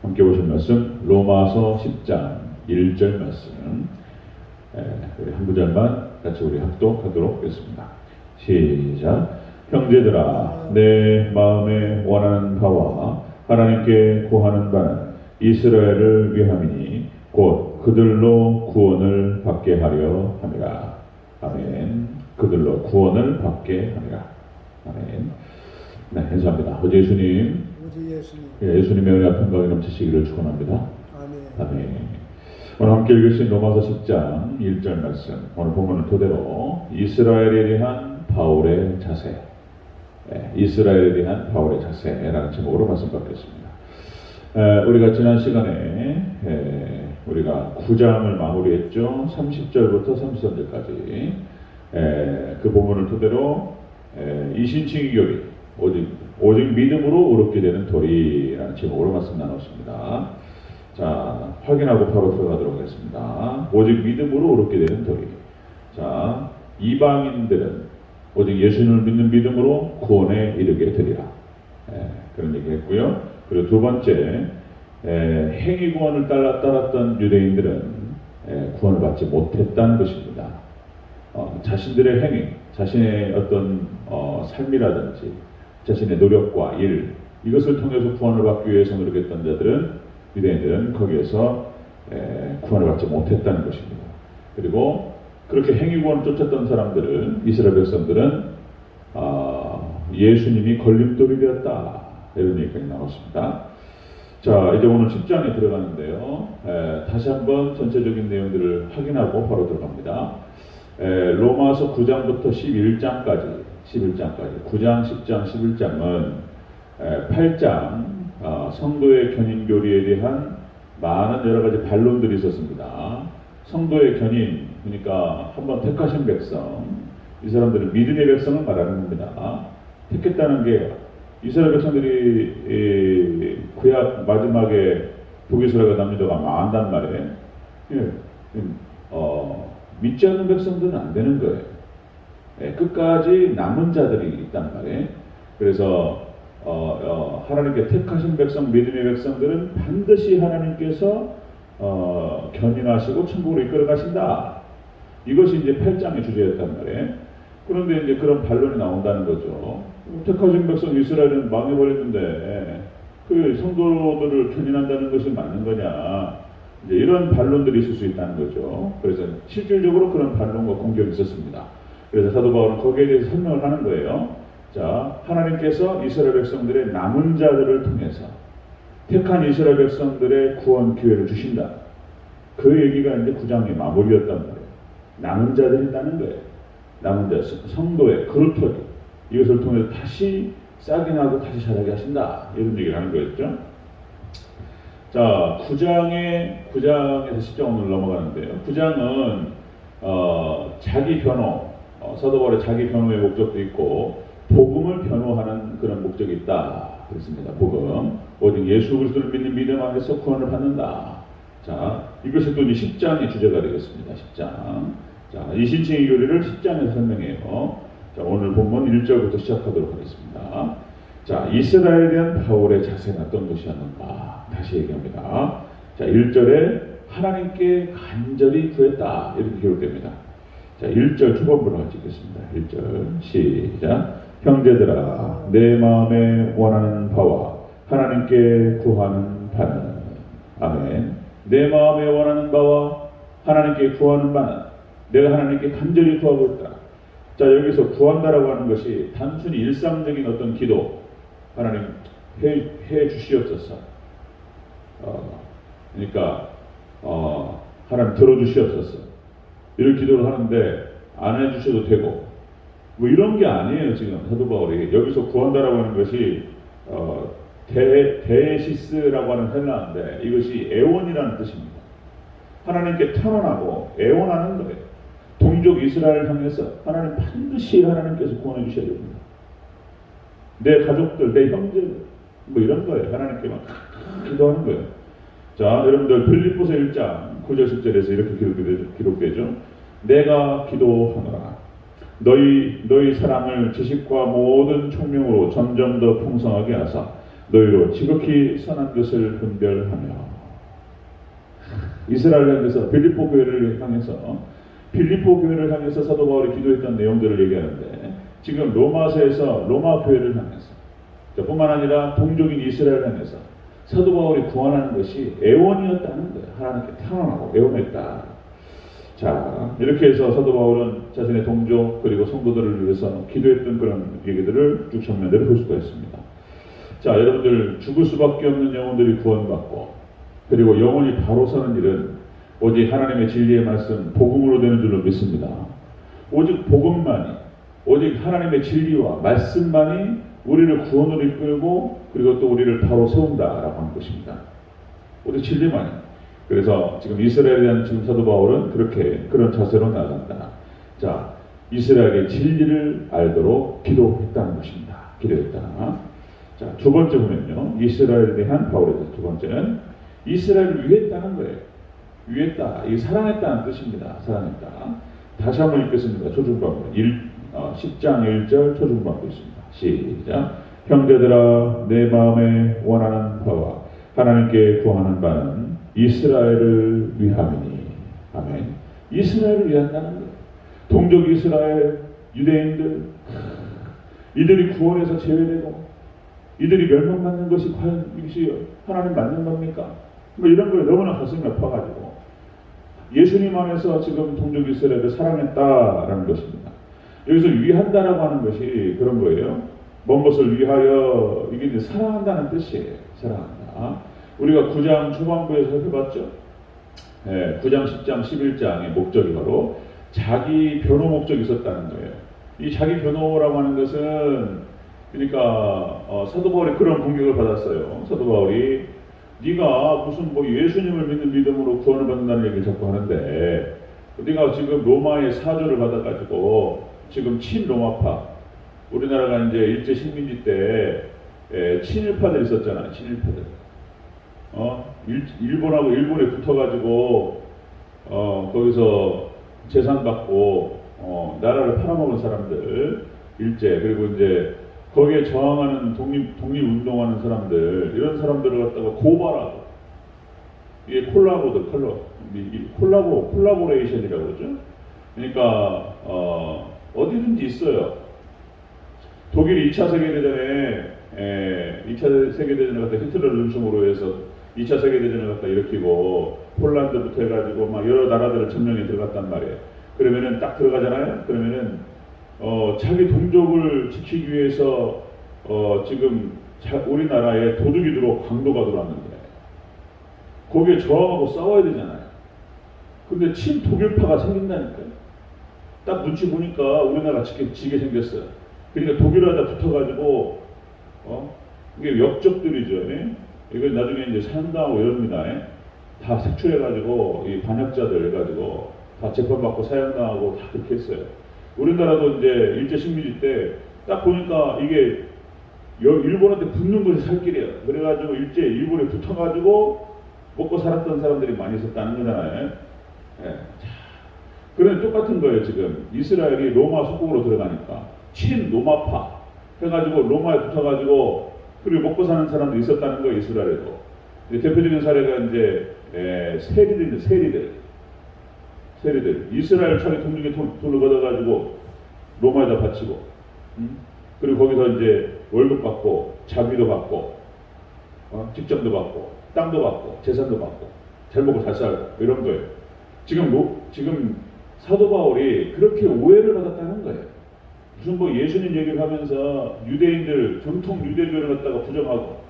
함께 보실 말씀 로마서 10장 1절 말씀, 우리 한 구절만 같이 우리 합독하도록 하겠습니다. 시작. 형제들아, 내 마음에 원하는 바와 하나님께 구하는 바는 이스라엘을 위함이니 곧 그들로 구원을 받게 하려 함이라. 아멘. 그들로 구원을 받게 함이라. 아멘. 네, 감사합니다. 어제 예수님, 예수님의 은혜 앞에 건강이 넘치시기를 축원합니다. 아멘. 아멘. 오늘 함께 읽으신 로마서 10장 1절 말씀, 오늘 본문을 토대로 이스라엘에 대한 바울의 자세, 이스라엘에 대한 바울의 자세라는 제목으로 말씀 받겠습니다. 우리가 지난 시간에 우리가 9장을 마무리했죠. 30절부터 33절까지 그 본문을 토대로 이신칭의 교리, 오직 믿음으로 의롭게 되는 도리라는 제목으로 말씀 나눴습니다. 자, 확인하고 바로 들어가도록 하겠습니다. 오직 믿음으로 의롭게 되는 도리. 자, 이방인들은 오직 예수님을 믿는 믿음으로 구원에 이르게 되리라. 그런 얘기 했고요. 그리고 두 번째, 행위 구원을 따랐던 유대인들은 구원을 받지 못했다는 것입니다. 자신들의 행위, 자신의 어떤 삶이라든지 자신의 노력과 일, 이것을 통해서 구원을 받기 위해서 노력했던 자들은, 유대인들은 거기에서 구원을 받지 못했다는 것입니다. 그리고 그렇게 행위 구원을 쫓았던 사람들은, 이스라엘 백성들은 예수님이 걸림돌이 되었다, 이런 얘기가 나왔습니다. 자, 이제 오늘 10장에 들어가는데요. 다시 한번 전체적인 내용들을 확인하고 바로 들어갑니다. 로마서 9장부터 11장까지 9장, 10장, 11장은 8장 성도의 견인 교리에 대한 많은 여러 가지 반론들이 있었습니다. 성도의 견인, 그러니까 한번 택하신 백성, 이 사람들은 믿음의 백성을 말하는 겁니다. 택했다는 게 이스라엘 백성들이 구약 마지막에 북이스라엘과 남유다가 망한단 말이에요. 믿지 않는 백성들은 안 되는 거예요. 끝까지 남은 자들이 있단 말이에요. 그래서 하나님께 택하신 백성, 믿음의 백성들은 반드시 하나님께서 견인하시고 천국으로 이끌어 가신다. 이것이 이제 8장의 주제였단 말이에요. 그런데 이제 그런 반론이 나온다는 거죠. 택하신 백성 이스라엘은 망해버렸는데 그 성도들을 견인한다는 것이 맞는 거냐, 이제 이런 반론들이 있을 수 있다는 거죠. 그래서 실질적으로 그런 반론과 공격이 있었습니다. 그래서 사도 바울은 거기에 대해서 설명을 하는 거예요. 자, 하나님께서 이스라엘 백성들의 남은 자들을 통해서 택한 이스라엘 백성들의 구원 기회를 주신다. 그 얘기가 이제 9장의 마무리였단 말이에요. 남은 자들이 있다는 거예요. 남은 자, 성도의 그루터기, 이것을 통해서 다시 싹이 나고 다시 자라게 하신다, 이런 얘기를 하는 거였죠. 자, 9장에서 10장 오늘 넘어가는데요. 9장은 자기 변호, 사도 바울의 자기 변호의 목적도 있고 복음을 변호하는 그런 목적이 있다 그랬습니다. 복음, 오직 예수 그리스도를 믿는 믿음 안에서 구원을 받는다. 자, 이것이 또 이제 10장의 주제가 되겠습니다. 10장. 자, 이신칭의 교리를 10장에서 설명해요. 자, 오늘 본문 1절부터 시작하도록 하겠습니다. 자, 이스라엘에 대한 바울의 자세는 어떤 것이었는가? 다시 얘기합니다. 자, 1절에 하나님께 간절히 구했다, 이렇게 기록됩니다. 자, 1절 초반부로 같이 읽겠습니다. 1절 시작. 형제들아, 내 마음에 원하는 바와 하나님께 구하는 바는, 아멘. 내 마음에 원하는 바와 하나님께 구하는 바는, 내가 하나님께 간절히 구하고 있다. 자, 여기서 구한다라고 하는 것이 단순히 일상적인 어떤 기도, 하나님 해 주시옵소서, 그러니까 하나님 들어주시옵소서, 이런 기도를 하는데 안 해주셔도 되고, 뭐 이런 게 아니에요. 지금 사도 바울이 여기서 구한다라고 하는 것이 데시스라고 하는 헬라어인데 이것이 애원이라는 뜻입니다. 하나님께 탄원하고 애원하는 거예요. 동족 이스라엘 향해서 하나님 반드시 하나님께서 구원해 주셔야 됩니다. 내 가족들, 내 형제들, 뭐 이런 거예요. 하나님께 막 기도하는 거예요. 자, 여러분들 빌립보서 1장 9절 10절에서 이렇게 기록되죠. 내가 기도하노라. 너희 사랑을 지식과 모든 총명으로 점점 더 풍성하게 하사 너희로 지극히 선한 것을 분별하며. 이스라엘을 향해서 빌립보 교회를 향해서 사도 바울이 기도했던 내용들을 얘기하는데, 지금 로마서에서 로마 교회를 향해서, 뿐만 아니라 동족인 이스라엘을 향해서 사도 바울이 구원하는 것이 애원이었다는 거예요. 하나님께 탄원하고 애원했다. 자, 이렇게 해서 사도 바울은 자신의 동족 그리고 성도들을 위해서 기도했던 그런 얘기들을 쭉 전면대로 볼 수가 있습니다. 자, 여러분들, 죽을 수밖에 없는 영혼들이 구원받고, 그리고 영혼이 바로 서는 일은 오직 하나님의 진리의 말씀, 복음으로 되는 줄로 믿습니다. 오직 복음만이, 오직 하나님의 진리와 말씀만이 우리를 구원으로 이끌고, 그리고 또 우리를 바로 세운다라고 하는 것입니다. 오직 진리만이. 그래서 지금 이스라엘에 대한 지금 사도 바울은 그런 자세로 나아간다. 자, 이스라엘의 진리를 알도록 기도했다는 것입니다. 기도했다. 자, 두 번째 보면요, 이스라엘에 대한 바울의 두 번째는 이스라엘을 위했다는 거예요. 위했다. 이 사랑했다는 뜻입니다. 사랑했다. 다시 한번 읽겠습니다. 초중반부 10장 1절 초중반부 있습니다. 시작. 형제들아, 내 마음에 원하는 바와 하나님께 구하는 바는 이스라엘을 위함이니. 아멘. 이스라엘을 위한다는 거예요. 동족 이스라엘, 유대인들, 이들이 구원에서 제외되고 이들이 멸망받는 것이 과연 이것이 하나님 맞는 겁니까? 뭐 이런 거에 너무나 가슴이 아파가지고 예수님 안에서 지금 동족 이스라엘을 사랑했다라는 것입니다. 여기서 위한다라고 하는 것이 그런 거예요. 먼 것을 위하여, 이게 이제 사랑한다는 뜻이에요. 사랑한다. 우리가 9장 초반부에서 살펴봤죠. 9장, 10장, 11장의 목적이 바로 자기 변호 목적이 있었다는 거예요. 이 자기 변호라고 하는 것은, 그러니까 사도 바울이 그런 공격을 받았어요. 사도 바울이 네가 무슨 뭐 예수님을 믿는 믿음으로 구원을 받는다는 얘기를 자꾸 하는데, 네가 지금 로마의 사조를 받아가지고 지금 친로마파, 우리나라가 이제 일제 식민지 때 친일파들 있었잖아요. 친일파들. 일본하고 일본에 붙어가지고 거기서 재산 받고 나라를 팔아먹은 사람들, 일제, 그리고 이제 거기에 저항하는 독립운동하는 사람들, 이런 사람들을 갖다가 고발하고, 이게 콜라보레이션이라고 그러죠. 그러니까 어디든지 있어요. 독일이 2차 세계대전을 갖다 히틀러를 중심으로 해서 2차 세계대전을 갖다 일으키고, 폴란드부터 해가지고 막 여러 나라들을 점령에 들어갔단 말이에요. 그러면은 딱 들어가잖아요. 그러면은 자기 동족을 지키기 위해서 지금 우리나라에 도둑이 들어오고 강도가 들어왔는데 거기에 저항하고 싸워야 되잖아요. 근데 친독일파가 생긴다니까요. 딱 눈치 보니까 우리나라 지게 생겼어요. 그러니까 독일하다 붙어가지고 이게 역적들이죠. 예? 이거 나중에 이제 사형당하고 이럽니다. 예? 다 색출해가지고 이 반역자들 해가지고 다 재판받고 사형당하고 다 그렇게 했어요. 우리나라도 이제 일제 식민지 때 딱 보니까 이게 일본한테 붙는 것이 살 길이에요. 그래가지고 일본에 붙어가지고 먹고 살았던 사람들이 많이 있었다는 거잖아요. 예. 그런데 똑같은 거예요. 지금 이스라엘이 로마 속국으로 들어가니까 친로마파 해가지고 로마에 붙어가지고 그리고 먹고 사는 사람들이 있었다는 거예요. 이스라엘에도. 대표적인 사례가 이제 세리들. 이스라엘 자기 동족의 돈을 걷어가지고 로마에다 바치고, 그리고 거기서 이제 월급 받고, 자비도 받고, 직장도 받고, 땅도 받고, 재산도 받고, 잘 먹고 잘 살고, 이런 거예요. 지금 사도 바울이 그렇게 오해를 받았다는 거예요. 무슨 뭐 예수님 얘기를 하면서 유대인들, 정통 유대교를 갖다가 부정하고,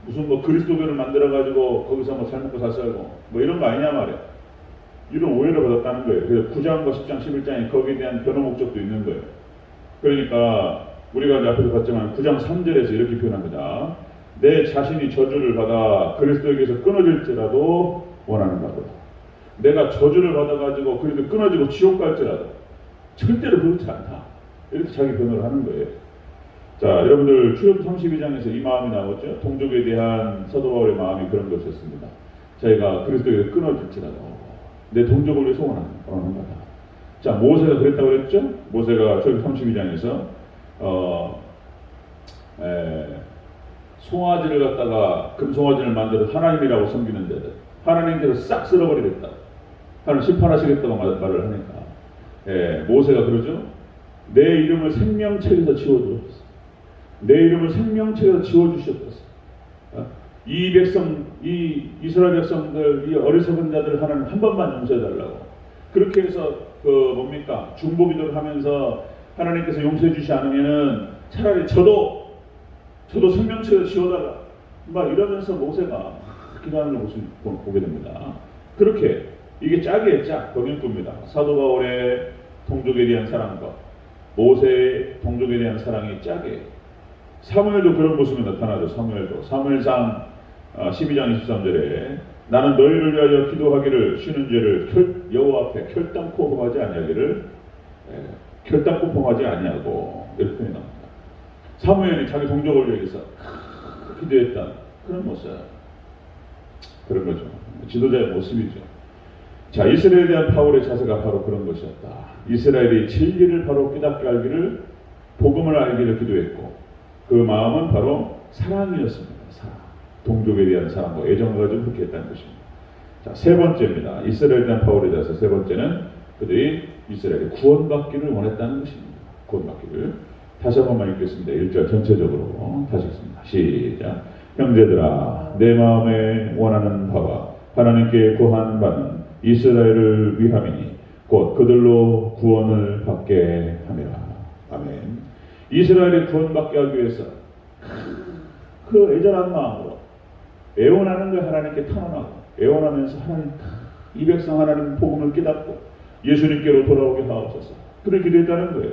무슨 뭐 그리스도교를 만들어가지고 거기서 뭐 잘 먹고 잘 살고, 뭐 이런 거 아니냐 말이에요. 이런 오해를 받았다는 거예요. 그래서 9장과 10장, 11장에 거기에 대한 변호 목적도 있는 거예요. 그러니까 우리가 이제 앞에서 봤지만 9장 3절에서 이렇게 표현합니다. 내 자신이 저주를 받아 그리스도에게서 끊어질지라도 원하는가 보다. 내가 저주를 받아가지고 그래도 끊어지고 지옥 갈지라도 절대로 그렇지 않다. 이렇게 자기 변호를 하는 거예요. 자, 여러분들 출애굽 32장에서 이 마음이 나왔죠. 동족에 대한 사도 바울의 마음이 그런 것이었습니다. 자기가 그리스도에게 끊어질지라도 내 동족을 위해서 원하는 거다. 자, 모세가 그랬다고 그랬죠? 모세가 출애굽 32장에서 송아지를 갖다가 금송아지를 만들어 하나님이라고 섬기는 자들, 하나님께서 싹 쓸어버리겠다 하는 심판하시겠다고 말을 하니까, 모세가 그러죠. 내 이름을 생명책에서 지워주셨어. 내 이름을 생명책에서 지워주셨어. 이 백성, 이 이스라엘 백성들, 이 어리석은 자들 하나님 한 번만 용서해달라고. 그렇게 해서 뭡니까? 중보기도를 하면서 하나님께서 용서해 주지 않으면은 차라리 저도 생명책에서 지워달라. 막 이러면서 모세가 기도하는 모습을 보게 됩니다. 그렇게 이게 짝이에요, 짝. 병행구입니다. 사도 바울의 동족에 대한 사랑과 모세의 동족에 대한 사랑이 짝이에요. 사무엘도 그런 모습이 나타나죠. 사무엘상 12장 23절에 나는 너희를 위하여 기도하기를 쉬는 죄를 여호와 앞에 결단코 범하지 아니하기를 결단코 범하지 아니하고 이렇게 표현이 나옵니다. 사무엘이 자기 동족을 위해서 기도했던 그런 모습, 그런 거죠. 지도자의 모습이죠. 자, 이스라엘에 대한 바울의 자세가 바로 그런 것이었다. 이스라엘이 진리를 바로 깨닫게 알기를, 복음을 알기를 기도했고, 그 마음은 바로 사랑이었습니다. 사랑. 동족에 대한 사랑과 애정을 가지고 그렇게 했다는 것입니다. 자, 세 번째입니다. 이스라엘에 대한 바울의 자세 세 번째는 그들이 이스라엘이 구원받기를 원했다는 것입니다. 구원받기를. 다시 한 번만 읽겠습니다. 1절 전체적으로 다시 읽습니다. 시작. 형제들아, 내 마음에 원하는 바와 하나님께 구하는 바는 이스라엘을 위함이니 곧 그들로 구원을 받게 함이라. 아멘. 이스라엘이 구원받게 하기 위해서 그 애절한 마음으로 애원하는 걸 하나님께 탄원하고, 애원하면서 하나님, 이 백성 하나님 복음을 깨닫고 예수님께로 돌아오게 하옵소서. 그를 기도했다는 거예요.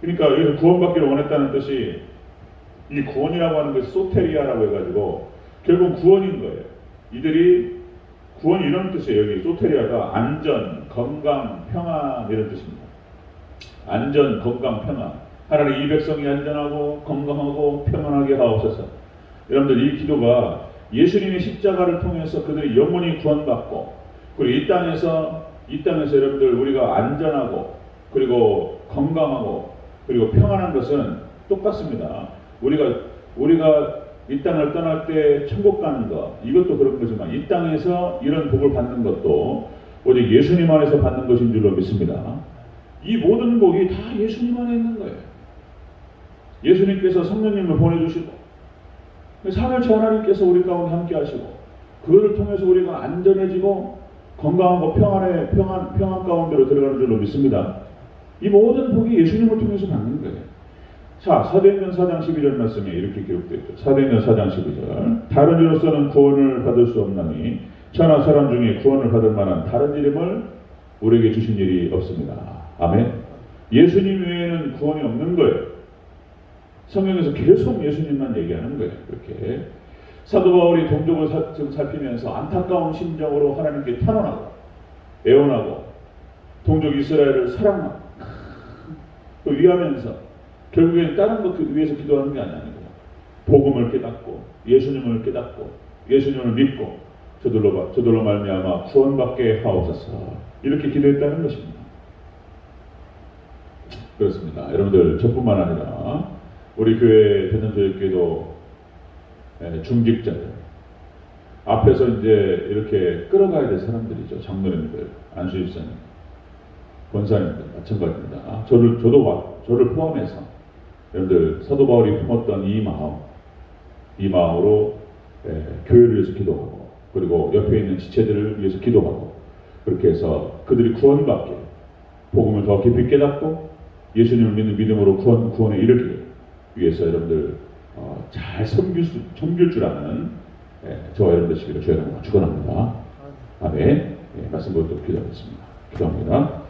그러니까 여기서 구원받기를 원했다는 뜻이, 이 구원이라고 하는 것이 소테리아라고 해가지고 결국 구원인 거예요. 이들이 구원, 이런 뜻이에요. 여기 소테리아가 안전, 건강, 평안 이런 뜻입니다. 안전, 건강, 평안. 하나님 이 백성이 안전하고 건강하고 평안하게 하옵소서. 여러분들, 이 기도가 예수님의 십자가를 통해서 그들이 영원히 구원받고, 그리고 이 땅에서 여러분들 우리가 안전하고 그리고 건강하고 그리고 평안한 것은 똑같습니다. 우리가 이 땅을 떠날 때 천국 가는 것, 이것도 그런 거지만 이 땅에서 이런 복을 받는 것도 오직 예수님 안에서 받는 것인 줄로 믿습니다. 이 모든 복이 다 예수님 안에 있는 거예요. 예수님께서 성령님을 보내주시고, 삼일체 하나님께서 우리 가운데 함께 하시고, 그것을 통해서 우리가 안전해지고 건강하고 평안 가운데로 들어가는 줄로 믿습니다. 이 모든 복이 예수님을 통해서 받는 거예요. 자, 사도행전 4장 12절 말씀에 이렇게 기록되어 있죠. 사도행전 4장 12절. 다른 이로서는 구원을 받을 수 없나니 천하 사람 중에 구원을 받을 만한 다른 이름을 우리에게 주신 일이 없습니다. 아멘. 예수님 외에는 구원이 없는 거예요. 성경에서 계속 예수님만 얘기하는 거예요. 그렇게 사도 바울이 동족을 지금 살피면서 안타까운 심정으로 하나님께 탄원하고 애원하고 동족 이스라엘을 사랑하고 또 위하면서 결국엔 다른 것 위해서 기도하는 게 아니에요. 복음을 깨닫고 예수님을 깨닫고 예수님을 믿고 저들로 말미암아 구원받게 하옵소서. 이렇게 기도했다는 것입니다. 그렇습니다. 여러분들, 저뿐만 아니라 우리 교회 대전교회도 중직자들 앞에서 이제 이렇게 끌어가야 될 사람들이죠. 장로님들, 안수집사님, 권사님들 마찬가지입니다. 저를 포함해서 여러분들, 사도 바울이 품었던 이 마음으로 교회를 위해서 기도하고, 그리고 옆에 있는 지체들을 위해서 기도하고, 그렇게 해서 그들이 구원받게, 복음을 더 깊이 깨닫고 예수님을 믿는 믿음으로 구원에 이르기를 위해서 여러분들 잘 섬길 줄 아는 저와 여러분들 되시기를 주의 이름으로 축원합니다. 아멘. 말씀 보도록 기도하겠습니다. 기도합니다.